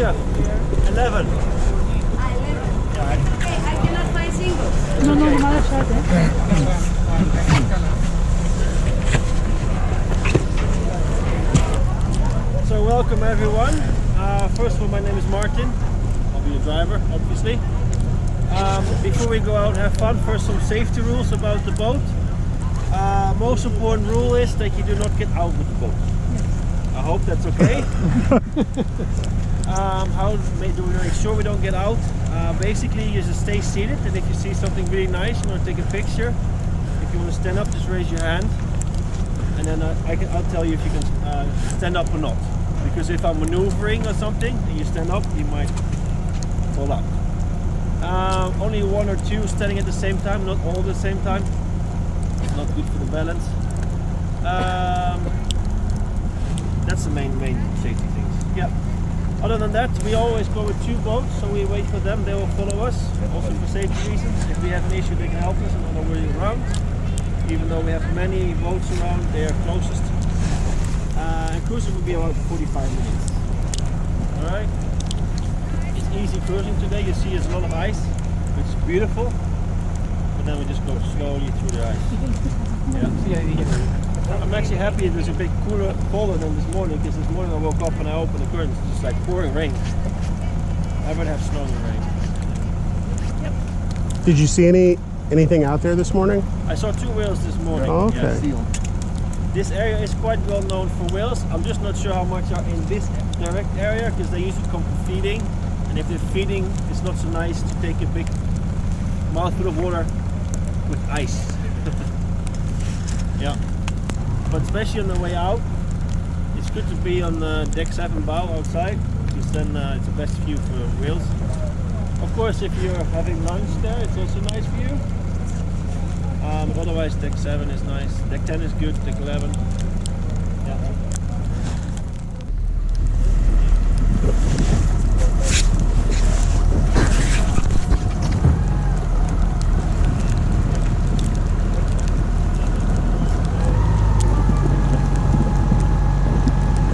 picture. 11. Okay, I cannot find singles. No, mother shot it. So welcome everyone. First of all, my name is Martin. I'll be your driver, obviously. Before we go out and have fun, first some safety rules about the boat. Most important rule is that you do not get out with the boat. I hope that's okay. How do we make sure we don't get out? Basically, you just stay seated, and if you see something really nice, you want to take a picture. If you want to stand up, just raise your hand, and then I'll tell you if you can stand up or not. Because if I'm maneuvering or something, and you stand up, you might fall out. Only one or two standing at the same time, not all at the same time. Not good for the balance. That's the main safety things. Yeah. Other than that, we always go with two boats, so we wait for them. They will follow us, also for safety reasons. If we have an issue, they can help us and know where we're around. Even though we have many boats around, they are closest. And cruising will be about 45 minutes. All right. It's easy cruising today. You see, there's a lot of ice, which is beautiful. But then we just go slowly through the ice. Yeah. I'm actually happy it was a bit colder than this morning, because this morning I woke up and I opened the curtains, it's just like pouring rain. I would have snow and rain. Yep. Did you see anything out there this morning? I saw 2 whales this morning. Oh, okay. Yeah. This area is quite well known for whales. I'm just not sure how much are in this direct area, because they usually come for feeding. And if they're feeding, it's not so nice to take a big mouthful of water with ice. Yeah. But especially on the way out, it's good to be on deck 7 bow outside, because then it's the best view for whales. Of course, if you're having lunch there, it's also a nice view. But otherwise, deck 7 is nice. Deck 10 is good. Deck 11. Yeah.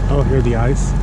Oh, here the ice.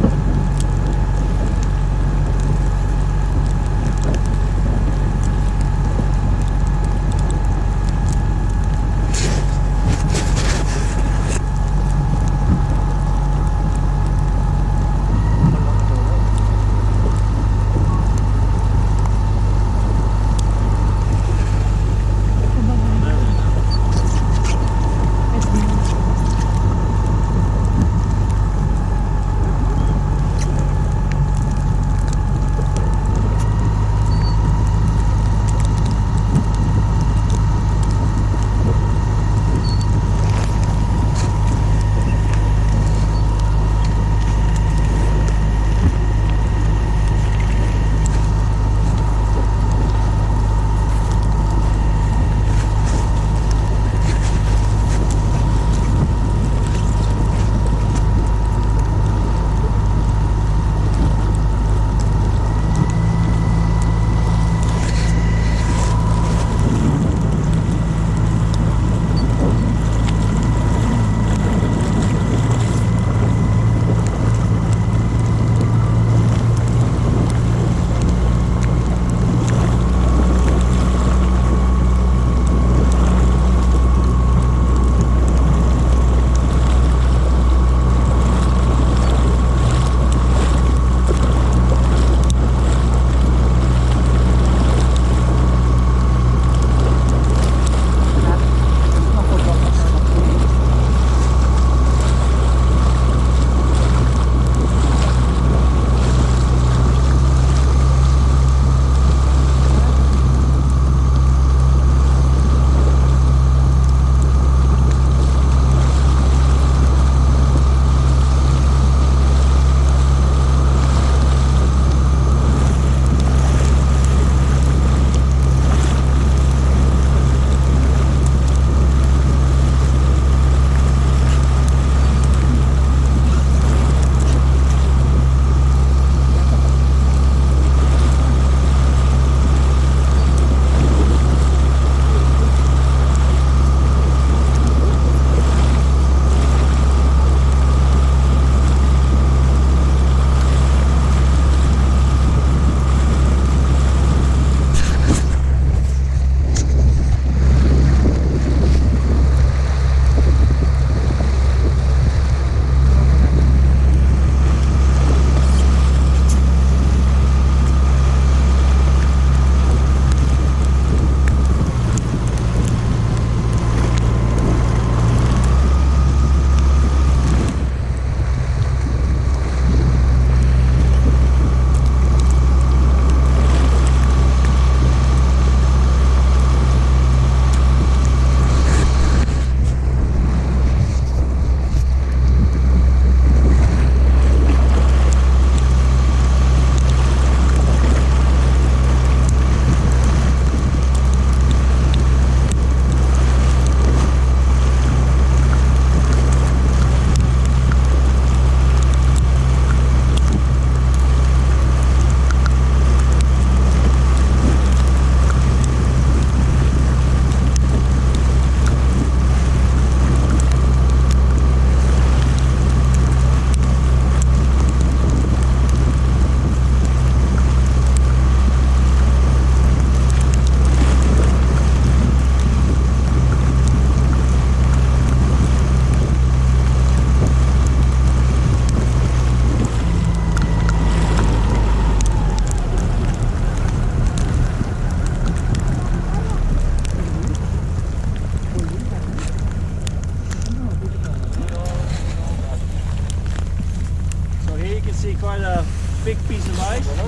big piece of ice. Of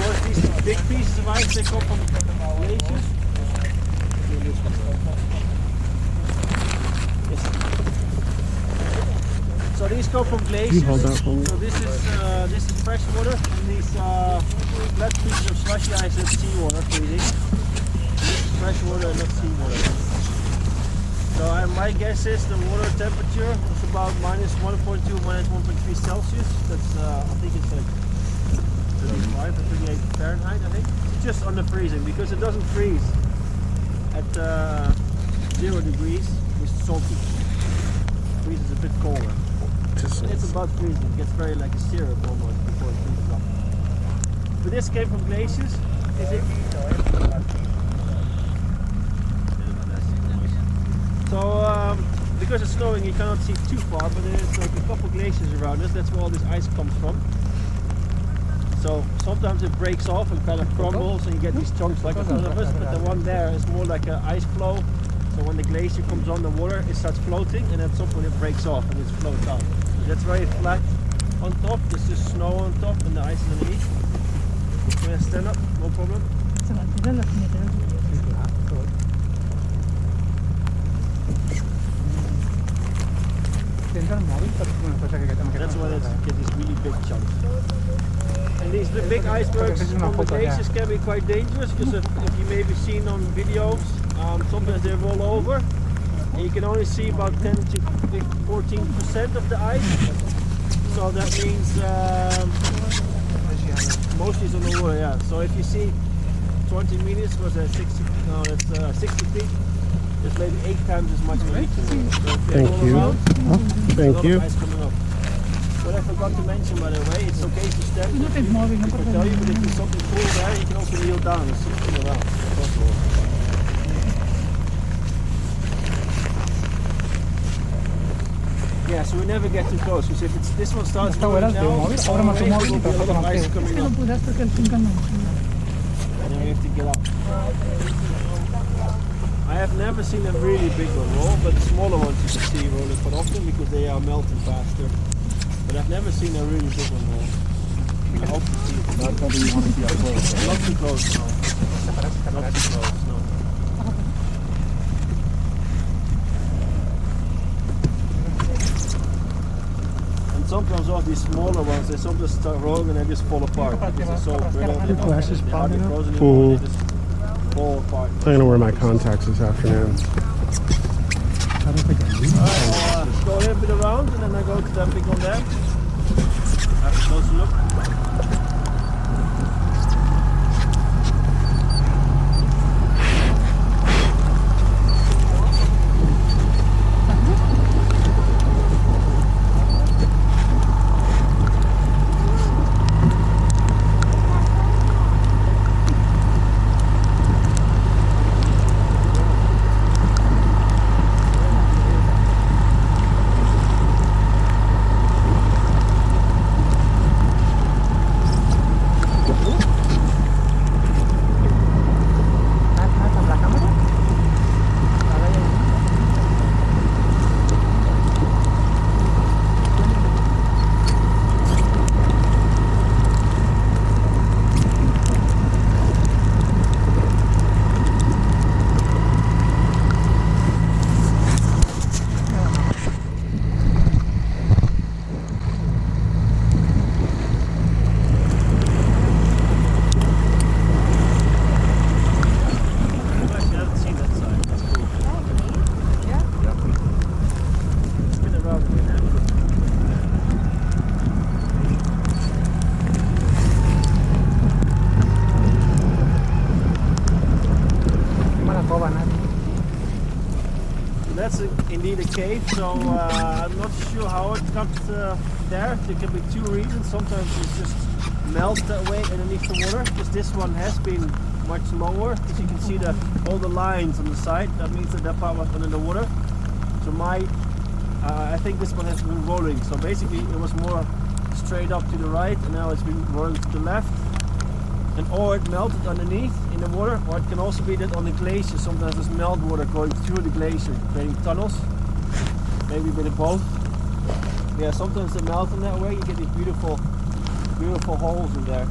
course, these big pieces of ice, they come from glaciers. So these come from glaciers. So this is fresh water, and these flat pieces of slushy ice is seawater freezing. This is fresh water and not seawater. So my guess is the water temperature is about minus 1.2, minus 1.3 Celsius. That's I think it's like 35 or 38 Fahrenheit. I think it's just under freezing because it doesn't freeze at 0 degrees. It's salty. It freezes a bit colder. It's about freezing. It gets very like a syrup almost before it freezes up. But this came from glaciers. Is it? So because it's snowing, you cannot see too far, but there's like a couple glaciers around us. That's where all this ice comes from. So sometimes it breaks off and kind of crumbles, and you get these chunks like in front of us. But the one there is more like an ice flow. So when the glacier comes on the water, it starts floating, and at some point it breaks off and it floats out. So that's very flat on top. There's just snow on top and the ice is underneath. Can I stand up? No problem. That's why they get these really big chunks. And these big icebergs from the glaciers can be quite dangerous because if you maybe seen on videos, sometimes they roll over and you can only see about 10 to 14% of the ice. So that means mostly it's on the water, yeah. So if you see 20 meters was at 60, no, that's 60 feet. There's maybe 8 times as much weight. So Thank you. Thank you. Ice coming up. What I forgot to mention, by the way, it's okay to stand. I can tell you, but if there's something cool there, you can also kneel down and sit around. Yeah, so we never get too close, because if this one starts going now, there will be a lot of ice coming up. And then we have to get up. I have never seen a really big one roll, but the smaller ones you can see rolling quite often because they are melting faster. But I've never seen a really big one roll. I hope to see it. Not probably you want to be up close. Not too close, no. Not too close, no. And sometimes all these smaller ones, they sometimes start rolling and they just fall apart because they're so brittle. They're hardly frozen anymore, they just fall apart. I'm going to wear my contacts this afternoon. Alright, go a little bit around and then I go to that big one there. Have a closer look. Indeed a cave, so I'm not sure how it got there. There can be two reasons. Sometimes it just melts that way underneath the water, because this one has been much lower. As you can see all the lines on the side, that means that part was under the water. So I think this one has been rolling. So basically it was more straight up to the right and now it's been rolling to the left. And or it melted underneath in the water, or it can also be that on the glacier sometimes there's melt water going through the glacier, creating tunnels. Maybe a bit of both. Yeah, sometimes they melt in that way, you get these beautiful beautiful holes in there.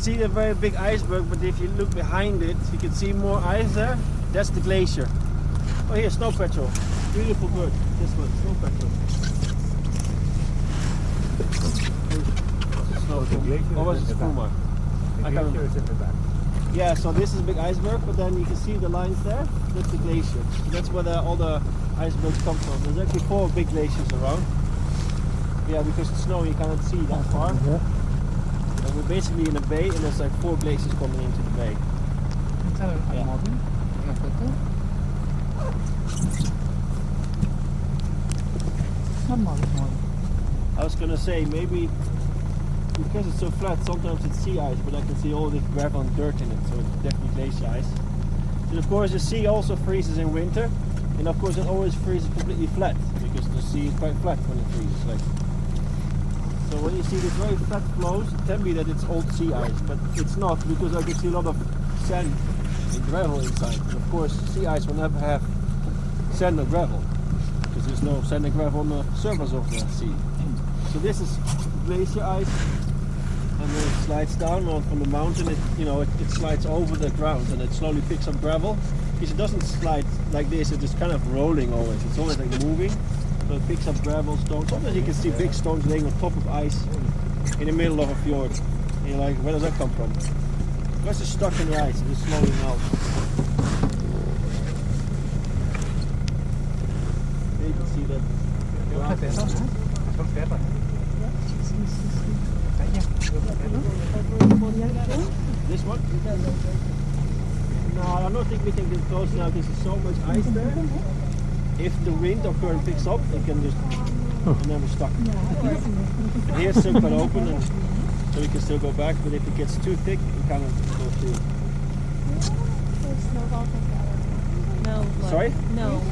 See a very big iceberg, but if you look behind it, you can see more ice there. That's the glacier. Oh, here, snow petrel. Beautiful bird. This one, snow petrel. Or was it puma? I can't remember. Yeah, so this is a big iceberg, but then you can see the lines there. That's the glacier. So that's where all the icebergs come from. There's actually 4 big glaciers around. Yeah, because it's snow, you cannot see that far. And we're basically in a bay, and there's like 4 glaciers coming into the bay. Yeah. I was gonna say, maybe because it's so flat, sometimes it's sea ice, but I can see all this gravel and dirt in it, so it's definitely glacier ice. And of course the sea also freezes in winter, and of course it always freezes completely flat, because the sea is quite flat when it freezes. So when you see these very flat flows, it can be that it's old sea ice, but it's not, because I can see a lot of sand and gravel inside. And of course sea ice will never have sand or gravel, because there's no sand and gravel on the surface of the sea. So this is glacier ice, and when it slides down from the mountain, it slides over the ground, and it slowly picks up gravel. Because it doesn't slide like this, it's just kind of rolling always. It's always like moving. So it picks up gravel, stones. Sometimes you can see big stones laying on top of ice in the middle of a fjord. And you're like, where does that come from? Because it's stuck in the ice, it's slowly melting. There you can see that. This one? No, I don't think we can get close now because there's so much ice there. If the wind or current picks up, it can just never stuck. And here it's still quite open, and so we can still go back. But if it gets too thick, we cannot go through. No. Sorry? No.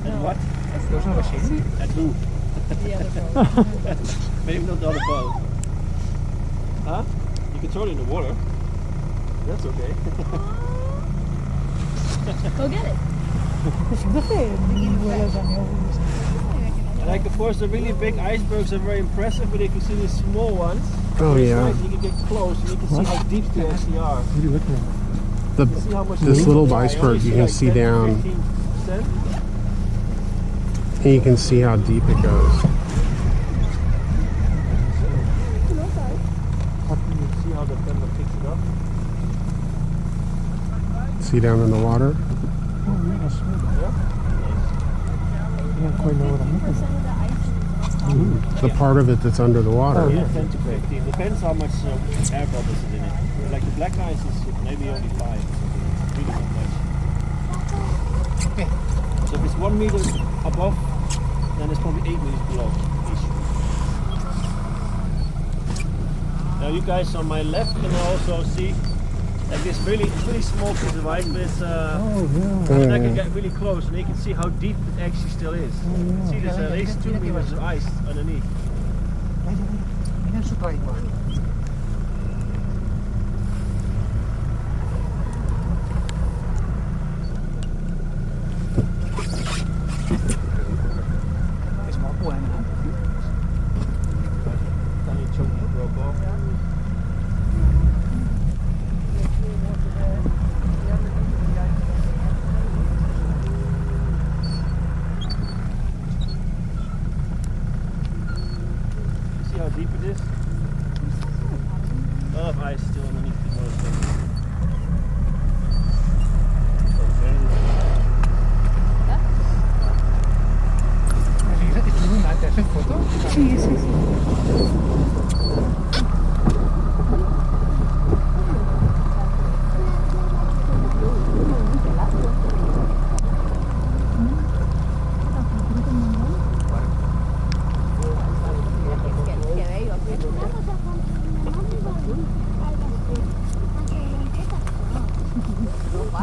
And what? And who? The other boat. Maybe not the other boat. Huh? You can throw it in the water. That's okay. Go get it. Like, of course, the really big icebergs are very impressive, but if you see the small ones, Oh yeah. you can get close and you can see how deep they actually are. This little iceberg, you can see down, 15%. and you can see how deep it goes. See how the camera picks it up? See down in the water? The part of it that's under the water. Yeah, 10 to 15. Depends how much air bubbles is in it. Like the black ice is maybe only 5 or something. Really not much. Okay. So if it's 1 meter above, then it's probably 8 meters below. Now you guys on my left can also see like this really small piece of ice, but it's and I can get really close and you can see how deep it actually still is. You can see there's at least 2 meters of ice underneath.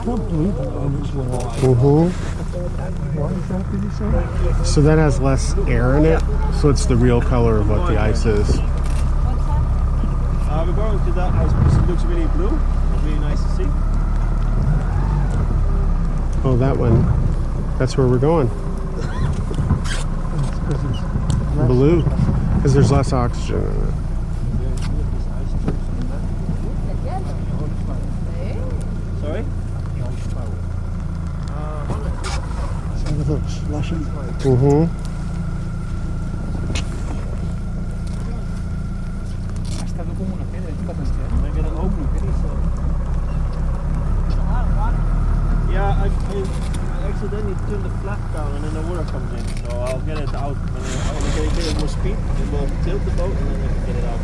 can't believe it. It's Why is that, did you say? So that has less air in it, so it's the real color of what the ice is. We're going to that ice because it looks really blue. It's really nice to see. Oh, that one. That's where we're going. Blue, because there's less oxygen in it. Sorry? Yeah, I accidentally turned the flap down and then the water comes in, so I'll get it out. When I get a bit more speed, then we'll tilt the boat and then I can get it out.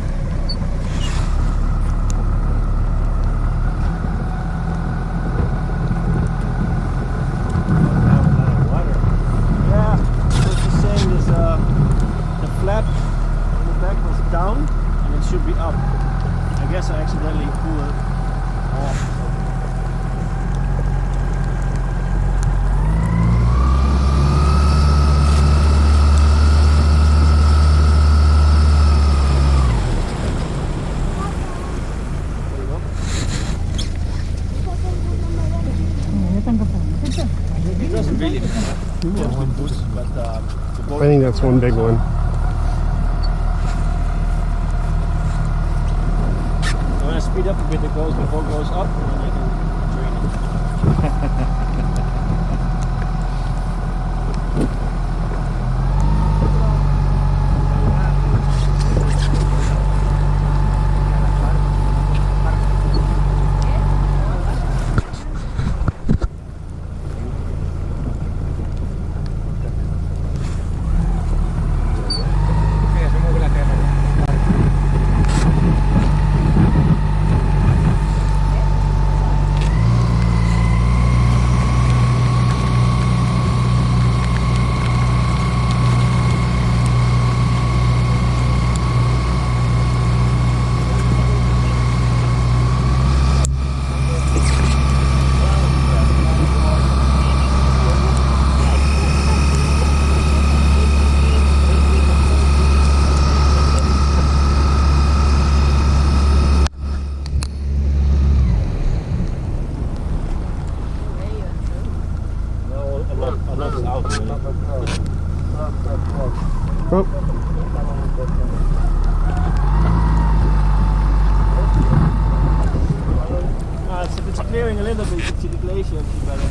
Yeah, I was just saying this, the flap on the back was down and it should be up. I guess I accidentally pulled it off. It doesn't really matter. Just the boost, but the boat. I think that's one big one. So when I speed up a bit, the boat goes up, and then I can drain it. If it's clearing a little bit, you can see the glacier better.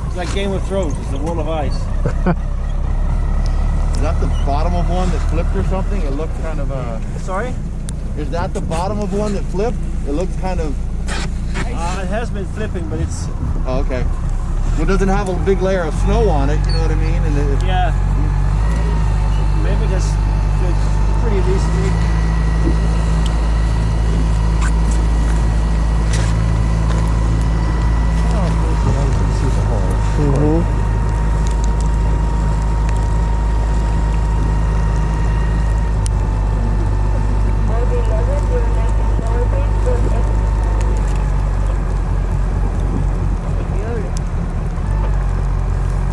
It's like Game of Thrones, it's the wall of ice. Is that the bottom of one that flipped or something? It looked kind of Sorry? Is that the bottom of one that flipped? It looks kind of. It has been flipping, but it's. Oh, okay. Well, it doesn't have a big layer of snow on it, you know what I mean? And Yeah. Maybe that's pretty recently.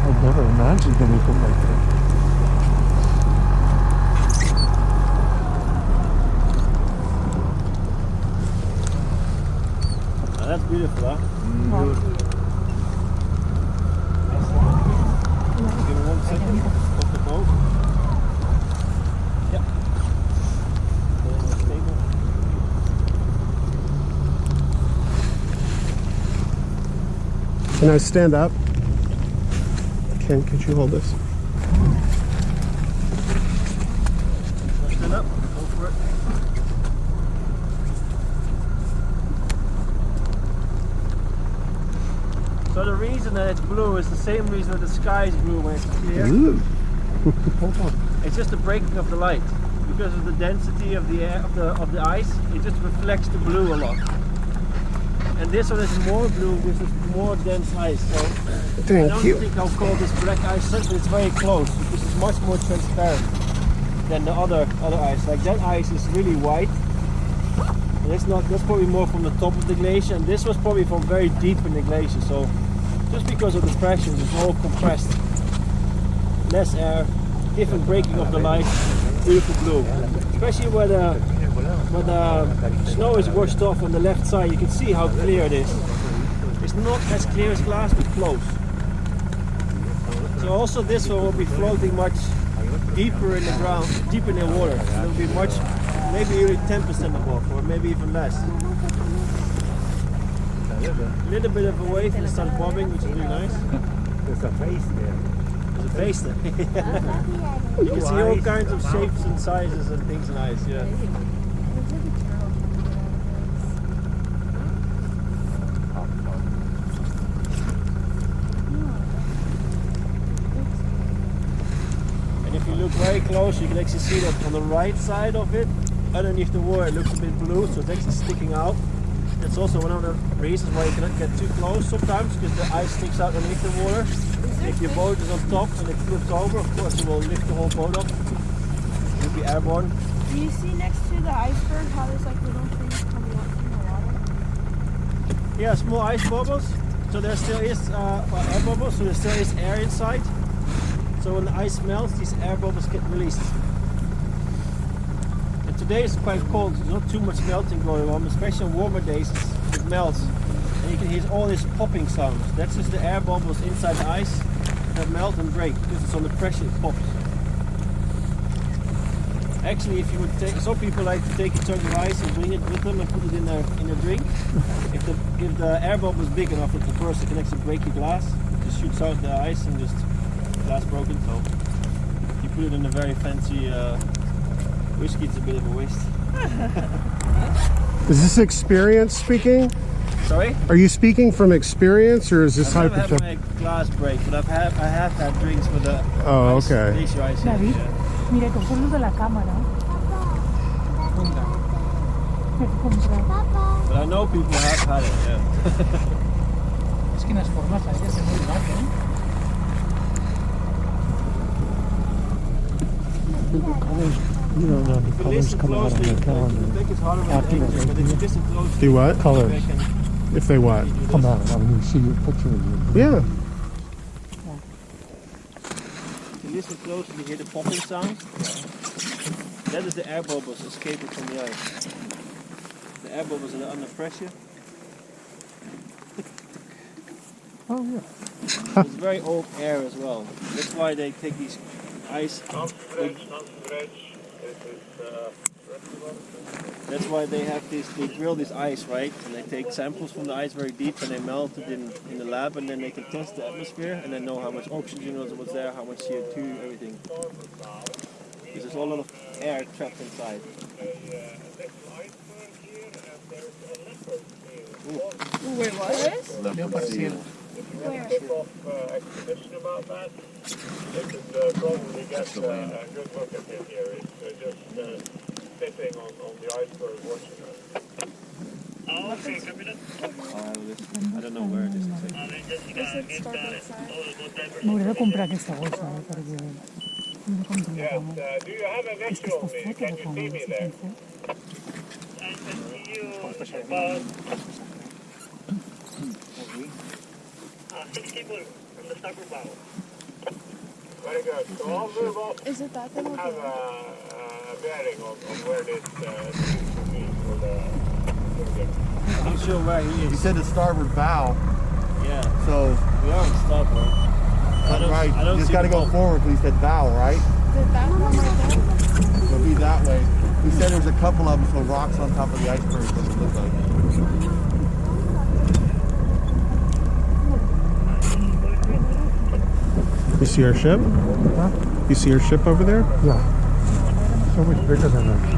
I've never imagined anything like that. Oh, that's beautiful, huh? Give me 1 second. Stop the boat. Yep. Stable. Can I stand up? Ken, could you hold this? Stand up. Go for it. So the reason that it's blue is the same reason that the sky is blue when it's clear. It's just the breaking of the light. Because of the density of the air of the ice, it just reflects the blue a lot. And this one is more blue, this is more dense ice. So I don't think I'll call this black ice, but it's very close. This is much more transparent than the other ice. Like that ice is really white, That's probably more from the top of the glacier, and this was probably from very deep in the glacier. So just because of the pressures, it's all compressed. Less air, different breaking of the light, beautiful blue. Especially where the snow is washed off on the left side, you can see how clear it is. It's not as clear as glass, but close. So also this one will be floating much deeper in the ground, deep in the water. So it'll be much, maybe even 10% above, or maybe even less. A little bit of a wave and it starts bobbing, which is really nice. There's a face there. There's a face there. You can see all kinds of shapes and sizes and things in ice, yeah. And if you look very close, you can actually see that on the right side of it, underneath the water, it looks a bit blue, so it's actually sticking out. That's also one of the reasons why you cannot get too close sometimes, because the ice sticks out underneath the water. If your boat is on top and it flips over, of course it will lift the whole boat up. You'll be airborne. Do you see next to the iceberg how there's like little things coming up from the water? Yeah, small ice bubbles. So there still is air bubbles, so there still is air inside. So when the ice melts, these air bubbles get released. And today it's quite cold, there's not too much melting going on, especially on warmer days it melts. And you can hear all these popping sounds. That's just the air bubbles inside the ice that melt and break because it's under pressure, it pops. Actually, if you would take, some people like to take a chunk of ice and bring it with them and put it in a drink. If the air bubble is big enough at the burst, it can actually break your glass. It just shoots out the ice and just glass broken. So you put it in a very fancy whiskey, it's a bit of a waste. Is this experience speaking? Sorry? Are you speaking from experience, or is this I've never hypothetical? had my glass break, but I have had drinks with the Oh, ice, okay. glacier ice. David, Yeah. mira, compré luz de la cámara. But I know people have had it, yeah. Es que las formas aéreas es muy rápido, ¿eh? You don't know the If you colors listen come out on closely, the I calendar. think it's harder with After the that, English, but if you listen closely, Do what? Colors. they can If they what? do Come this. out when you see your picture of you. Yeah. If you listen closely, you hear the popping sound. That is the air bubbles escaping from the ice. The air bubbles are under pressure. Oh yeah. It's very old air as well. That's why they take these ice. That's why they have this. They drill this ice, right? And they take samples from the ice very deep, and they melt it in the lab, and then they can test the atmosphere, and then know how much oxygen was there, how much CO2, everything. Because there's a lot of air trapped inside. Wait, what? Leopard seal. Where? Expedition about that. They could probably get a good look at him here. He's just sitting on the iceberg watching us. Oh, okay, copy that. I don't know where it is. Exactly. Is it starboard side? M'hauré de comprar aquesta bossa, perquè... No com de la Yes, cama. do you have a És que visual està me? feta Can la you cama, see me no sé there? què fer. I can see you about 60 foot from the starboard bow. Very good. So I'll move up. Is it that thing? Have a bearing on where this seems to be for the. I'm not sure where he He is. said the starboard bow, Yeah, so we are on starboard. I don't- right. I don't You just see got to the go boat. forward because he said bow, right? Is it that one right there? It'll be that way. He said there's a couple of them, so rocks on top of the iceberg. What it looks like. You see our ship? Huh? You see our ship over there? Yeah. So much bigger than us.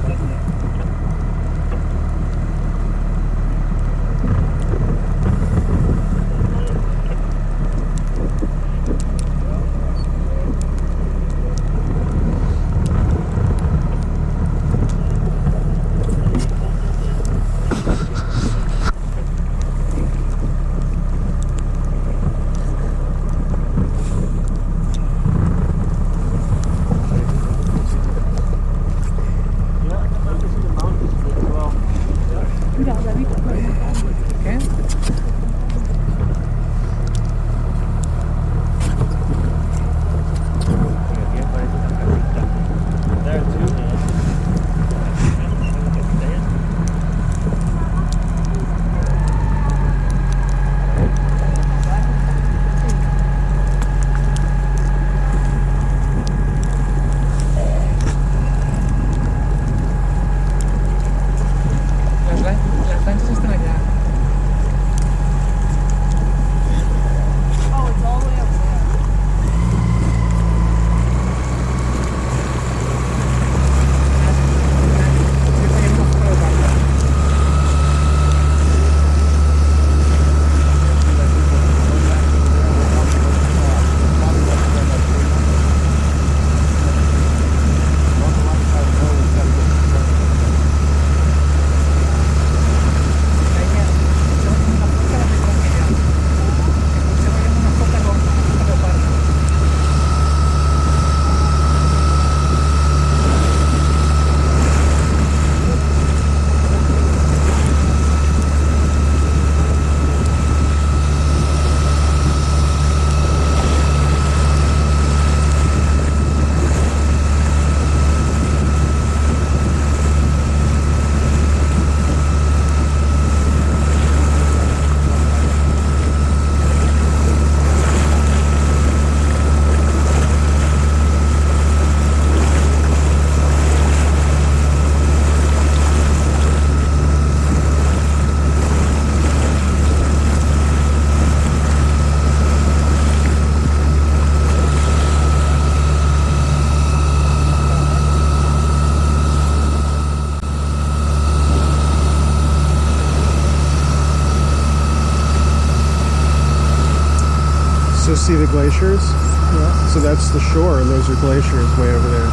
So see the glaciers? Yeah. So that's the shore, and those are glaciers way over there.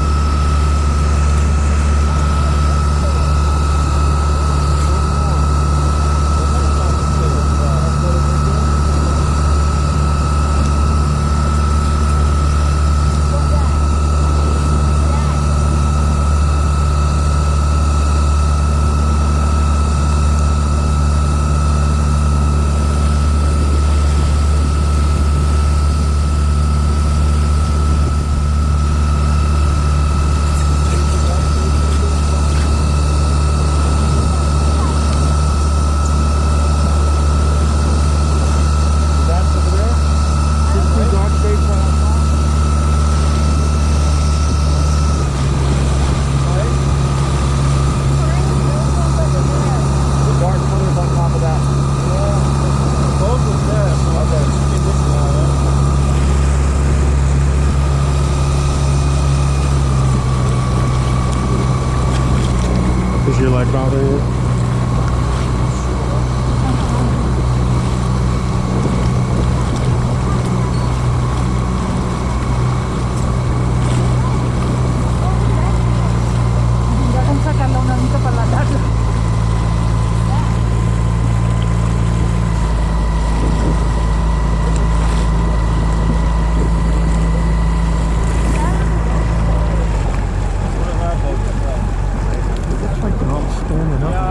Is your leg bothering you? Hindi akong sakalaw na nito pala dahil. Looks like they're all standing up.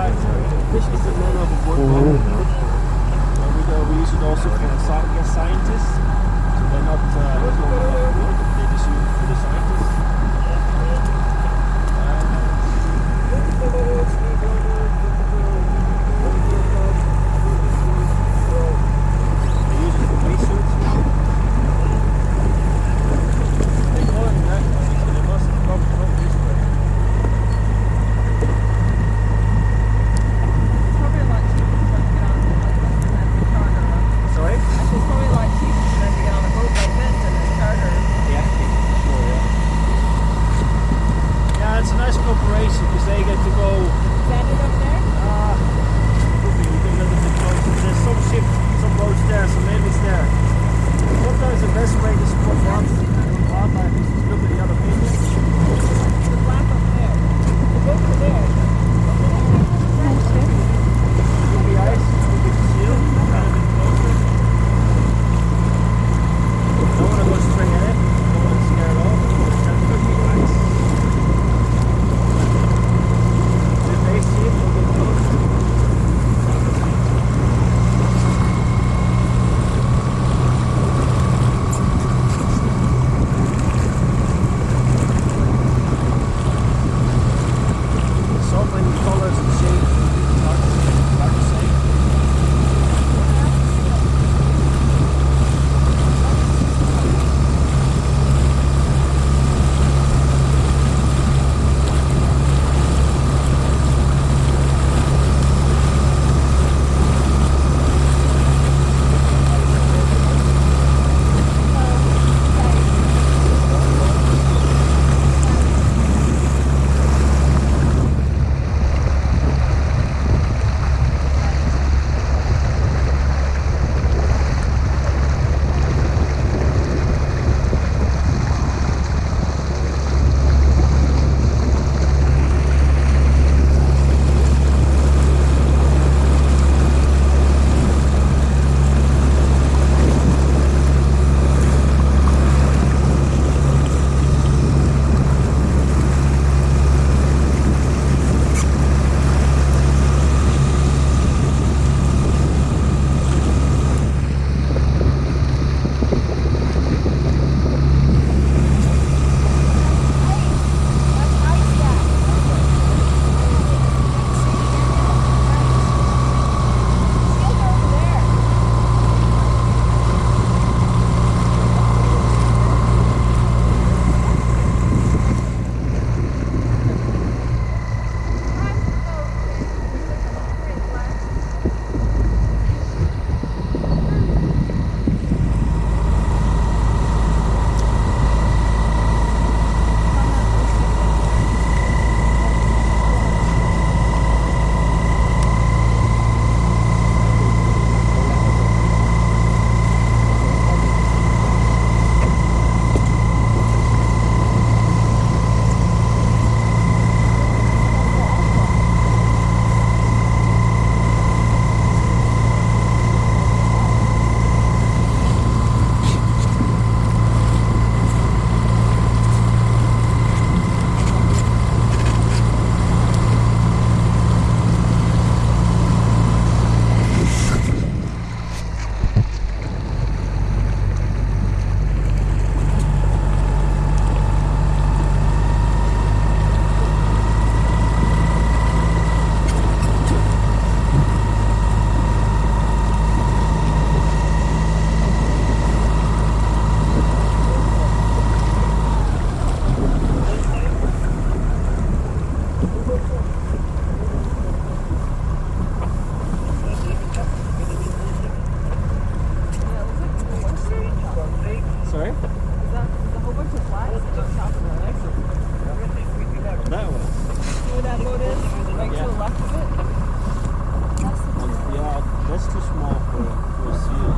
for a seal.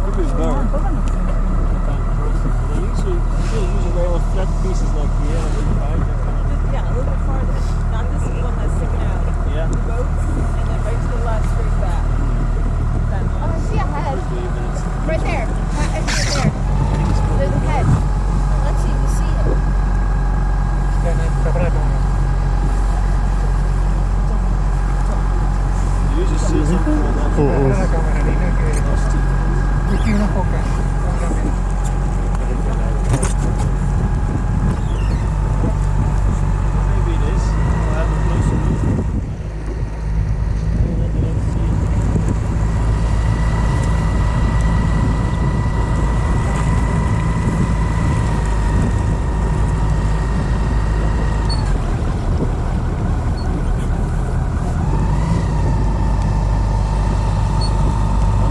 Could be a bird. They usually lay on flat pieces like here and then behind them. Yeah, a little bit farther. Not this one that's sticking out. Yeah. The boats, and then right to the left, straight back. That Oh, I one. see a head. Right there. That is right there. There's a head. Let's see if we see it. You usually see something like that. La cámara, Nina, que aquí una foca. Maybe it is. I'll have a closer look. Let's see.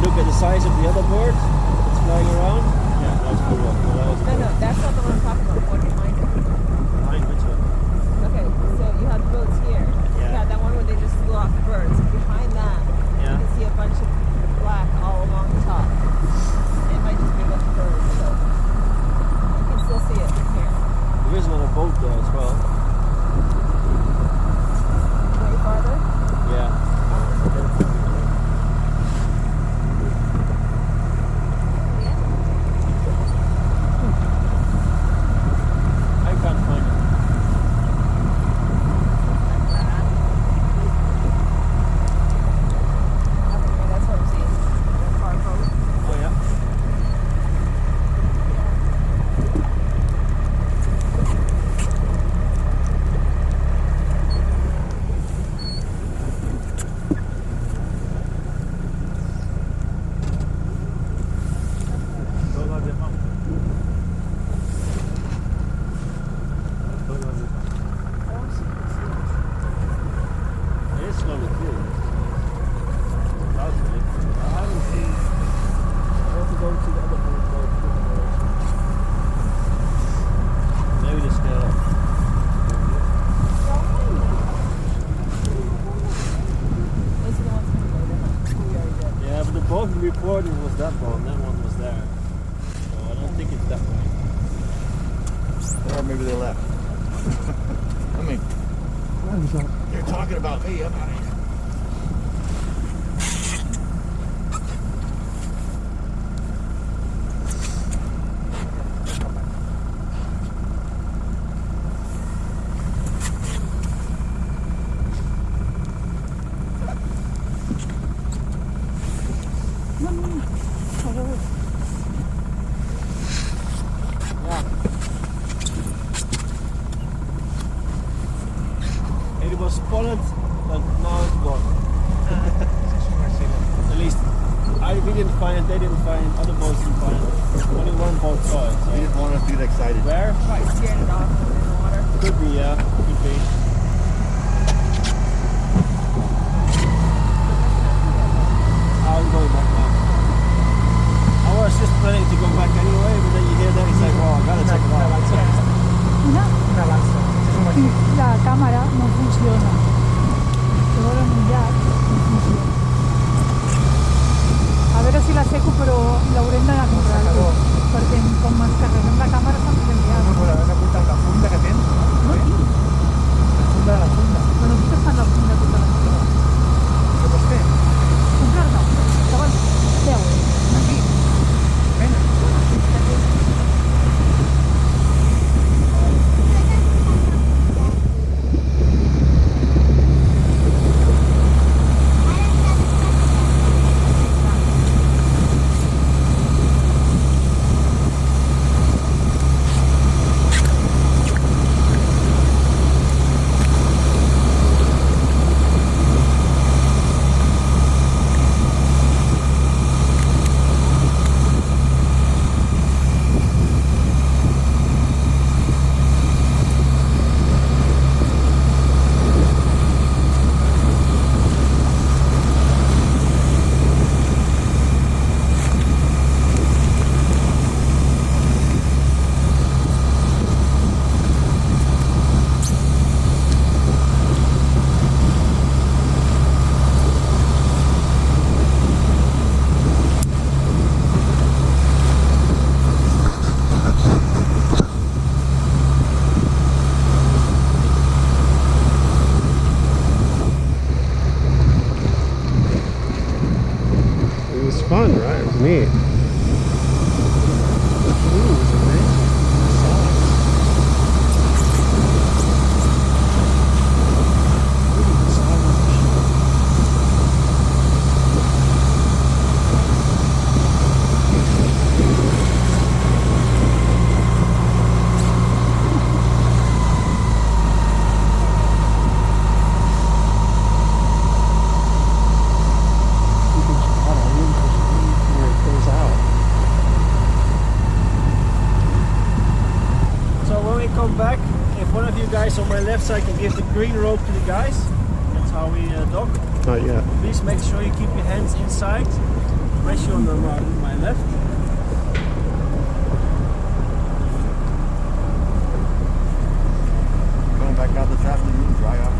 Look at the size of the other bird that's flying around. Yeah, that's cool. No, that's not the one I'm talking about. The one behind it. Behind which one? Okay, so you have the boats here. Yeah. You have that one where they just flew off the birds. Behind that, Yeah. you can see a bunch of black all along the top. It might just be about the birds, so you can still see it from here. There is another boat there as well. Way farther. Yeah. I can't find it. Okay, that's what I'm seeing. The far boat. Oh yeah. It is slowly cool. Loudly. I haven't seen. I want to go to the other boat. Maybe they scale up. Those are the ones from later, huh? We already did. Yeah, but the boat we reported was that one. That one was there. So I don't think it's that way. Or maybe they left. I mean, they're talking about me. I'm out of here. It was spotted, but now it's gone. At least we didn't find it, they didn't find it, other boats didn't find it. Only one boat saw it. You So. didn't want us to get excited. Where? Probably scared it off when in the water. Could be, yeah. Could be. I'm going back now. I was just planning to go back anyway, but then you hear that, it's like, oh, I gotta check it out. Una lanza. Sí, la cámara no funciona. Tengo que mirar, no funciona. A ver si la seco, però l'haurem d'anar a comprar. Perquè com ens carreguem la càmera s'ha d'enviar. No, però has apuntat la funda que tens. No tinc. La funda de la funda. Bueno, aquí està la funda tota la funda. Què pots fer? Comprar-la. Estaven 10 euros. Aquí. Pena. It's fun, right? It's neat. Back, if one of you guys on my left side can give the green rope to the guys, that's how we dock. Not yet. Please make sure you keep your hands inside, especially on my left. Going back out the trap to you, dry off.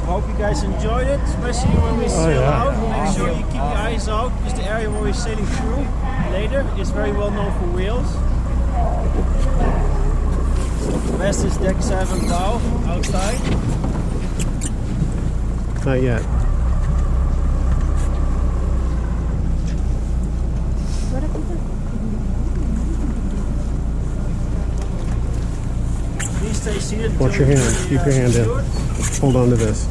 Hope you guys enjoyed it, especially when we sail yeah. out. Make sure you keep your eyes out, because the area where we're sailing through later is very well known for whales. West is deck 7 bow, outside. Not yet. Please stay seated. Watch your hand. Keep your hand in. Hold on to this.